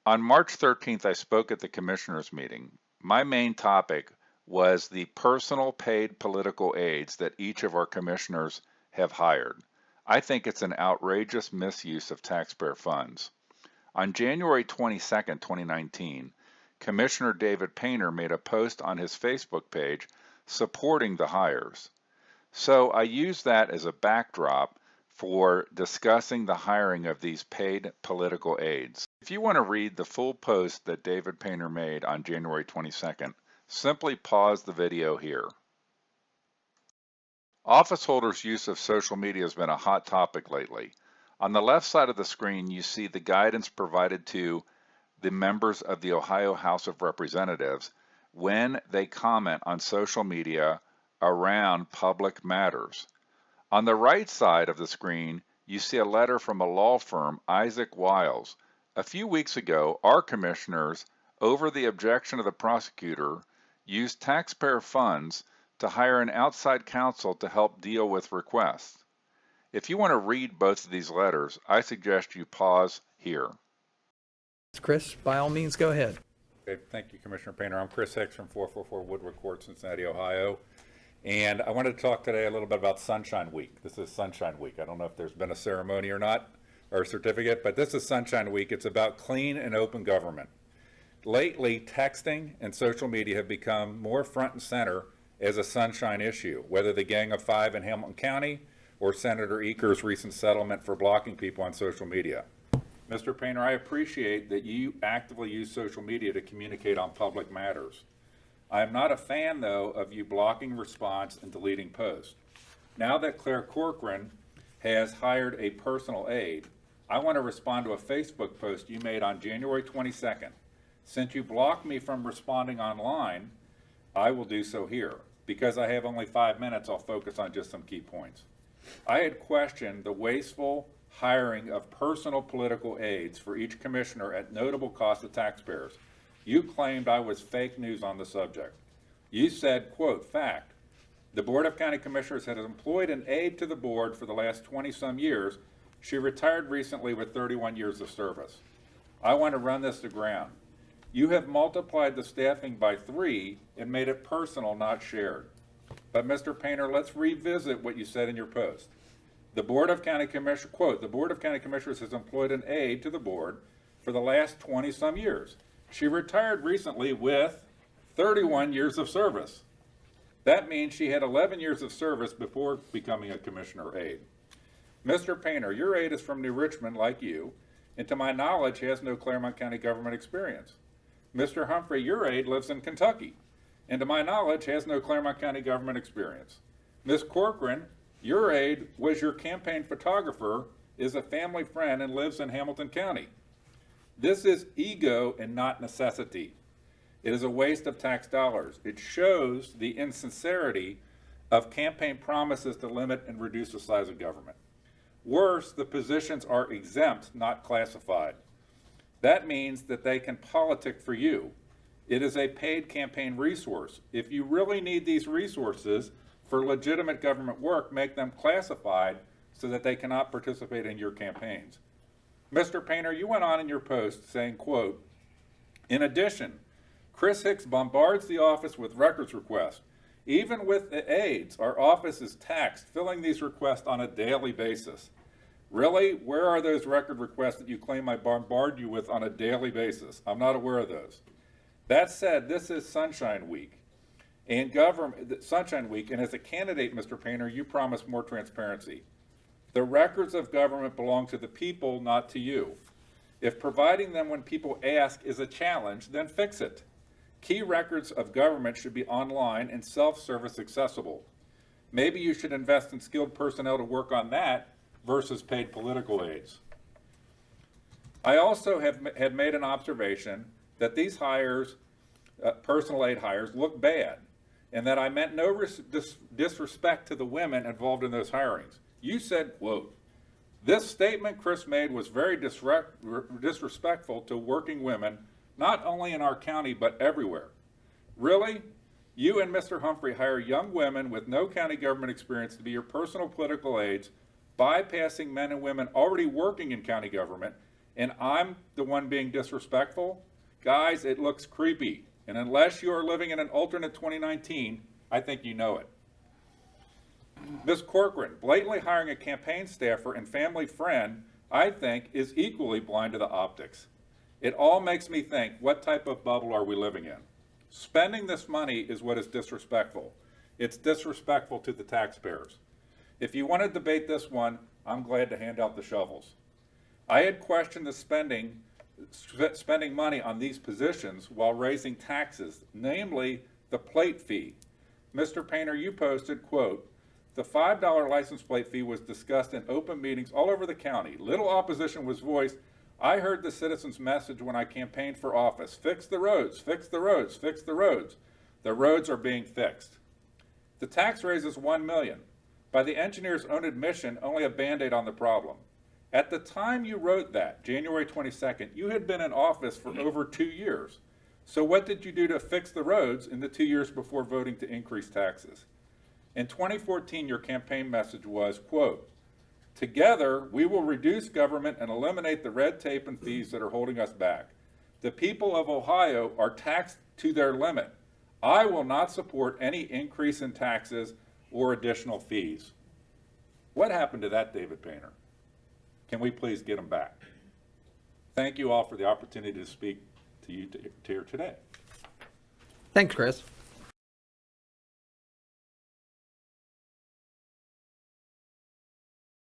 On March 13th, I spoke at the Commissioners meeting. My main topic was the personal paid political aides that each of our commissioners have hired. I think it's an outrageous misuse of taxpayer funds. On January 22nd, 2019, Commissioner David Painter made a post on his Facebook page supporting the hires. So I used that as a backdrop for discussing the hiring of these paid political aides. If you want to read the full post that David Painter made on January 22nd, simply pause the video here. Office holders' use of social media has been a hot topic lately. On the left side of the screen, you see the guidance provided to the members of the Ohio House of Representatives when they comment on social media around public matters. On the right side of the screen, you see a letter from a law firm, Isaac Wiles. A few weeks ago, our commissioners, over the objection of the prosecutor, used taxpayer funds to hire an outside counsel to help deal with requests. If you want to read both of these letters, I suggest you pause here. Chris, by all means, go ahead. Okay, thank you, Commissioner Painter. I'm Chris Hicks from 444 Woodward Court, Cincinnati, Ohio. And I wanted to talk today a little bit about Sunshine Week. This is Sunshine Week. I don't know if there's been a ceremony or not, or a certificate, but this is Sunshine Week. It's about clean and open government. Lately, texting and social media have become more front and center as a sunshine issue, whether the Gang of Five in Hamilton County or Senator Eaker's recent settlement for blocking people on social media. Mr. Painter, I appreciate that you actively use social media to communicate on public matters. I am not a fan, though, of you blocking response and deleting posts. Now that Claire Corcoran has hired a personal aide, I want to respond to a Facebook post you made on January 22nd. Since you blocked me from responding online, I will do so here. Because I have only 5 minutes, I'll focus on just some key points. I had questioned the wasteful hiring of personal political aides for each commissioner at notable cost to taxpayers. You claimed I was fake news on the subject. You said, quote, fact, the Board of County Commissioners has employed an aide to the board for the last 20-some years. She retired recently with 31 years of service. I want to run this to ground. You have multiplied the staffing by 3 and made it personal, not shared. But Mr. Painter, let's revisit what you said in your post. The Board of County Commissioners, quote, the Board of County Commissioners has employed an aide to the board for the last 20-some years. She retired recently with 31 years of service. That means she had 11 years of service before becoming a commissioner aide. Mr. Painter, your aide is from New Richmond like you, and to my knowledge has no Claremont County government experience. Mr. Humphrey, your aide lives in Kentucky, and to my knowledge has no Claremont County government experience. Ms. Corcoran, your aide was your campaign photographer, is a family friend, and lives in Hamilton County. This is ego and not necessity. It is a waste of tax dollars. It shows the insincerity of campaign promises to limit and reduce the size of government. Worse, the positions are exempt, not classified. That means that they can politic for you. It is a paid campaign resource. If you really need these resources for legitimate government work, make them classified so that they cannot participate in your campaigns. Mr. Painter, you went on in your post saying, quote, in addition, Chris Hicks bombards the office with records requests. Even with the aides, our office is taxed, filling these requests on a daily basis. Really? Where are those record requests that you claim I bombard you with on a daily basis? I'm not aware of those. That said, this is Sunshine Week. And Sunshine Week, and as a candidate, Mr. Painter, you promised more transparency. The records of government belong to the people, not to you. If providing them when people ask is a challenge, then fix it. Key records of government should be online and self-service accessible. Maybe you should invest in skilled personnel to work on that versus paid political aides. I also had made an observation that these hires, personal aid hires, look bad, and that I meant no disrespect to the women involved in those hirings. You said, quote, this statement Chris made was very disrespectful to working women, not only in our county, but everywhere. Really? You and Mr. Humphrey hire young women with no county government experience to be your personal political aides, bypassing men and women already working in county government, and I'm the one being disrespectful, guys, it looks creepy. And unless you are living in an alternate 2019, I think you know it. Ms. Corcoran, blatantly hiring a campaign staffer and family friend, I think, is equally blind to the optics. It all makes me think, what type of bubble are we living in? Spending this money is what is disrespectful. It's disrespectful to the taxpayers. If you want to debate this one, I'm glad to hand out the shovels. I had questioned the spending money on these positions while raising taxes, namely the plate fee. Mr. Painter, you posted, quote, "The $5 license plate fee was discussed in open meetings all over the county. Little opposition was voiced. I heard the citizens' message when I campaigned for office. Fix the roads, fix the roads, fix the roads. The roads are being fixed. The tax raise is $1 million. By the engineer's own admission, only a Band-Aid on the problem. At the time you wrote that, January 22nd, you had been in office for over 2 years. So what did you do to fix the roads in the 2 years before voting to increase taxes? In 2014, your campaign message was, quote, "Together, we will reduce government and eliminate the red tape and fees that are holding us back. The people of Ohio are taxed to their limit. I will not support any increase in taxes or additional fees." What happened to that, David Painter? Can we please get them back? Thank you all for the opportunity to speak to you here today. Thanks, Chris.